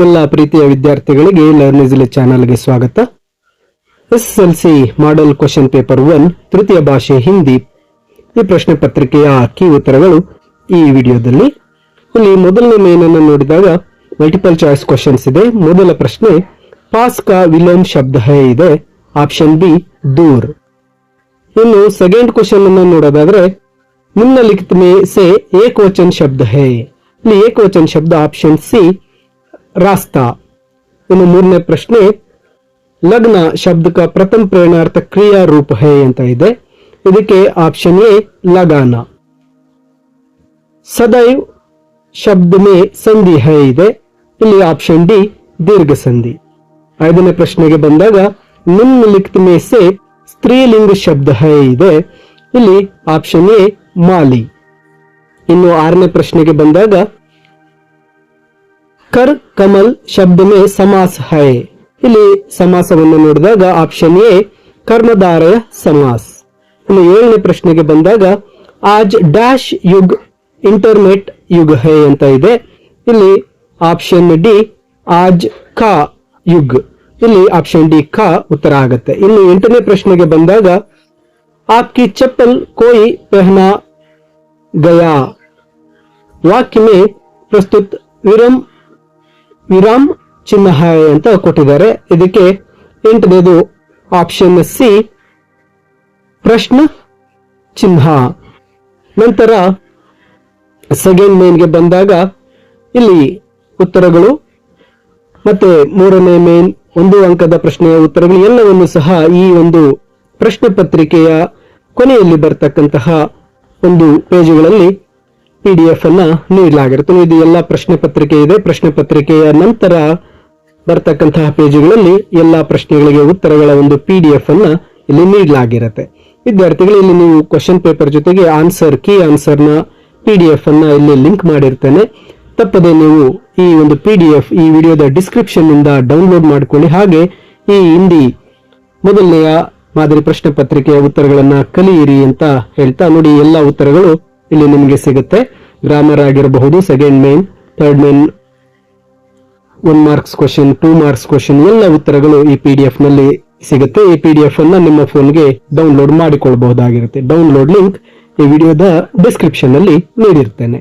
ಎಲ್ಲ ಪ್ರೀತಿಯ ವಿದ್ಯಾರ್ಥಿಗಳಿಗೆ ಲರ್ನ್ ಈಸಿಲಿ ಚಾನೆಲ್ಗೆ ಸ್ವಾಗತ. ಎಸ್ಎಸ್ಎಲ್ಸಿ ಮಾಡೆಲ್ ಕ್ವೆಶ್ಚನ್ ಪೇಪರ್ 1 ತೃತೀಯ ಭಾಷೆ ಹಿಂದಿ ಈ ಪ್ರಶ್ನೆ ಪತ್ರಿಕೆಯ ಕೀ ಉತ್ತರಗಳು ಈ ವಿಡಿಯೋದಲ್ಲಿ. ಇಲ್ಲಿ ಮೊದಲನೇ ಮೇನ್ ಅನ್ನು ನೋಡಿದಾಗ ಮಲ್ಟಿಪಲ್ ಚಾಯ್ಸ್ ಕ್ವೆಶ್ಚನ್ಸ್ ಇದೆ. ಮೊದಲ ಪ್ರಶ್ನೆ ಪಾಸ್ ಕಾ ವಿಲೋಮ್ ಶಬ್ದ ಹೈ ಇದೆ, ಆಪ್ಷನ್ ಬಿ ದೂರ್. ಇನ್ನು ಸೆಕೆಂಡ್ ಕ್ವೆಶ್ಚನ್ ಅನ್ನು ನೋಡೋದಾದ್ರೆ ನಿಮ್ನಲಿಖಿತ ಮೇ ಸೆ ಏಕವಚನ ಶಬ್ದ ಹೈ, ಇಲ್ಲಿ ಏಕವಚನ ಶಬ್ದ ಆಪ್ಷನ್ ಸಿ रास्ता. ಇನ್ನು ಮೂರನೇ ಪ್ರಶ್ನೆ ಲಗ್ನ ಶಬ್ದ का प्रथम प्रेरणार्थ क्रिया रूप है ಅಂತ ಇದೆ, ಇದಕ್ಕೆ ಆಪ್ಷನ್ ಎ लगाना. सदैव शब्द में संधि है ಇದೆ, ಇಲ್ಲಿ ಆಪ್ಷನ್ ಡಿ दीर्घ संधि. ಐದನೇ ಪ್ರಶ್ನೆಗೆ ಬಂದಾಗ ನಿಮ್ನಲಿಖಿತ में से ಸ್ತ್ರೀಲಿಂಗ ಶಬ್ದ है ಇದೆ, ಇಲ್ಲಿ ಆಪ್ಷನ್ ಎ ಮಾಲಿ. ಇನ್ನು ಆರನೇ ಪ್ರಶ್ನೆಗೆ ಬಂದಾಗ कर कमल शब्द में समास है, ಇಲ್ಲಿ ಸಮಾಸವನ್ನು ನೋಡಿದಾಗ ಆಪ್ಷನ್ ಎ ಕರ್ಮಧಾರಯ ಸಮಾಸ್. ಇನ್ನು ಏಳನೇ ಪ್ರಶ್ನೆಗೆ ಬಂದಾಗ ಆಜ್ dash Yug internet Yug high ಅಂತ ಇದೆ, ಇಲ್ಲಿ ಆಪ್ಷನ್ ಡಿ ಆಜ್ ಕಾ ಯುಗ್, ಇಲ್ಲಿ ಆಪ್ಷನ್ ಡಿ ಕಾ ಉತ್ತರ ಆಗುತ್ತೆ. ಇನ್ನು ಎಂಟನೇ ಪ್ರಶ್ನೆಗೆ ಬಂದಾಗ आपकी चप्पल कोई पहना गया वाक्य में प्रस्तुत ವಿರಾಮ್ ಚಿಹ್ನ ಅಂತ ಕೊಟ್ಟಿದ್ದಾರೆ, ಇದಕ್ಕೆ ಎಂಟನೇದು ಆಪ್ಷನ್ ಸಿ ಪ್ರಶ್ನ ಚಿಹ್ನ. ನಂತರ ಸೆಕೆಂಡ್ ಮೇನ್ಗೆ ಬಂದಾಗ ಇಲ್ಲಿ ಉತ್ತರಗಳು ಮತ್ತೆ ಮೂರನೇ ಮೇನ್ 1 ಅಂಕದ ಪ್ರಶ್ನೆಯ ಉತ್ತರಗಳು ಎಲ್ಲವನ್ನು ಸಹ ಈ ಒಂದು ಪ್ರಶ್ನೆ ಪತ್ರಿಕೆಯ ಕೊನೆಯಲ್ಲಿ ಬರ್ತಕ್ಕಂತಹ ಒಂದು ಪೇಜುಗಳಲ್ಲಿ PDF ಅನ್ನ ನೀಡಲಾಗಿರುತ್ತೆ. ಇದು ಎಲ್ಲ ಪ್ರಶ್ನೆ ಪತ್ರಿಕೆ ಇದೆ. ಪ್ರಶ್ನೆ ಪತ್ರಿಕೆಯ ನಂತರ ಬರ್ತಕ್ಕಂತಹ ಪೇಜುಗಳಲ್ಲಿ ಎಲ್ಲಾ ಪ್ರಶ್ನೆಗಳಿಗೆ ಉತ್ತರಗಳ ಒಂದು PDF ಅನ್ನ ಇಲ್ಲಿ ನೀಡಲಾಗಿರುತ್ತೆ. ವಿದ್ಯಾರ್ಥಿಗಳು ಇಲ್ಲಿ ನೀವು ಕ್ವೆಶ್ಚನ್ ಪೇಪರ್ ಜೊತೆಗೆ ಆನ್ಸರ್ ಕೀ ಆನ್ಸರ್ ನ PDF ಅನ್ನ ಇಲ್ಲಿ ಲಿಂಕ್ ಮಾಡಿರ್ತೇನೆ. ತಪ್ಪದೆ ನೀವು ಈ ಒಂದು PDF ಈ ವಿಡಿಯೋದ ಡಿಸ್ಕ್ರಿಪ್ಷನ್ ಇಂದ ಡೌನ್ಲೋಡ್ ಮಾಡಿಕೊಳ್ಳಿ. ಹಾಗೆ ಈ ಹಿಂದಿ ಮೊದಲನೆಯ ಮಾದರಿ ಪ್ರಶ್ನೆ ಪತ್ರಿಕೆಯ ಉತ್ತರಗಳನ್ನ ಕಲಿಯಿರಿ ಅಂತ ಹೇಳ್ತಾ ನೋಡಿ, ಎಲ್ಲಾ ಉತ್ತರಗಳು ಇಲ್ಲಿ ನಿಮಗೆ ಸಿಗುತ್ತೆ. ಗ್ರಾಮರ್ ಆಗಿರಬಹುದು, second main, third main, 1 marks question, 2 marks question ಎಲ್ಲ ಉತ್ತರಗಳು ಈ PDF ನಲ್ಲಿ ಸಿಗುತ್ತೆ. ಈ PDF ಅನ್ನ ನಿಮ್ಮ ಫೋನ್ಗೆ ಡೌನ್ಲೋಡ್ ಮಾಡಿಕೊಳ್ಳಬಹುದಾಗಿರುತ್ತೆ. ಡೌನ್ಲೋಡ್ ಲಿಂಕ್ ಈ ವಿಡಿಯೋದ ಡಿಸ್ಕ್ರಿಪ್ಷನ್ ನಲ್ಲಿ ನೀಡಿರ್ತೇನೆ.